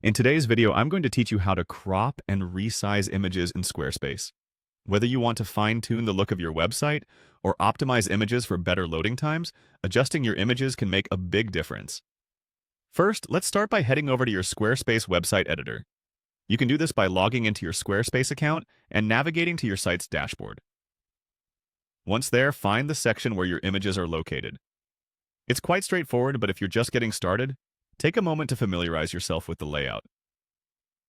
In today's video, I'm going to teach you how to crop and resize images in Squarespace. Whether you want to fine-tune the look of your website or optimize images for better loading times, adjusting your images can make a big difference. First, let's start by heading over to your Squarespace website editor. You can do this by logging into your Squarespace account and navigating to your site's dashboard. Once there, find the section where your images are located. It's quite straightforward, but if you're just getting started, take a moment to familiarize yourself with the layout.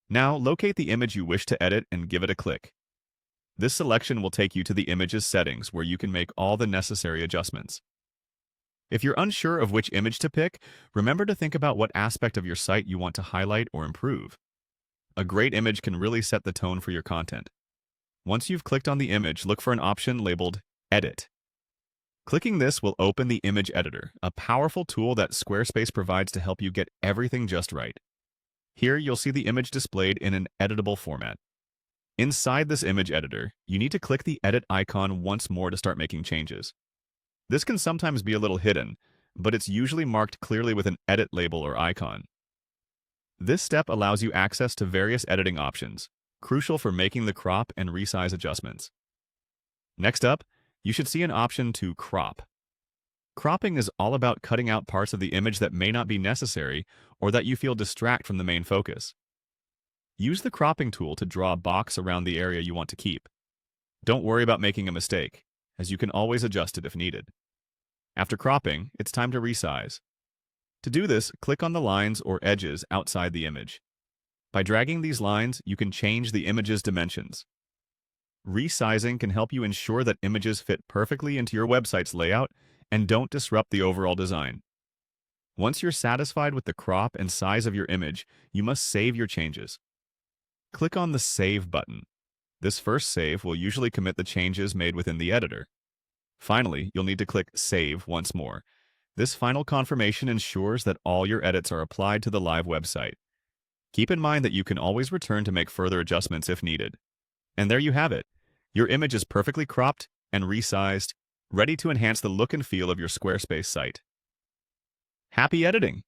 Now, locate the image you wish to edit and give it a click. This selection will take you to the image's settings where you can make all the necessary adjustments. If you're unsure of which image to pick, remember to think about what aspect of your site you want to highlight or improve. A great image can really set the tone for your content. Once you've clicked on the image, look for an option labeled Edit. Clicking this will open the image editor, a powerful tool that Squarespace provides to help you get everything just right. Here, you'll see the image displayed in an editable format. Inside this image editor, you need to click the edit icon once more to start making changes. This can sometimes be a little hidden, but it's usually marked clearly with an edit label or icon. This step allows you access to various editing options, crucial for making the crop and resize adjustments. Next up, you should see an option to crop. Cropping is all about cutting out parts of the image that may not be necessary or that you feel distract from the main focus. Use the cropping tool to draw a box around the area you want to keep. Don't worry about making a mistake, as you can always adjust it if needed. After cropping, it's time to resize. To do this, click on the lines or edges outside the image. By dragging these lines, you can change the image's dimensions. Resizing can help you ensure that images fit perfectly into your website's layout and don't disrupt the overall design. Once you're satisfied with the crop and size of your image, you must save your changes. Click on the Save button. This first save will usually commit the changes made within the editor. Finally, you'll need to click Save once more. This final confirmation ensures that all your edits are applied to the live website. Keep in mind that you can always return to make further adjustments if needed. And there you have it. Your image is perfectly cropped and resized, ready to enhance the look and feel of your Squarespace site. Happy editing!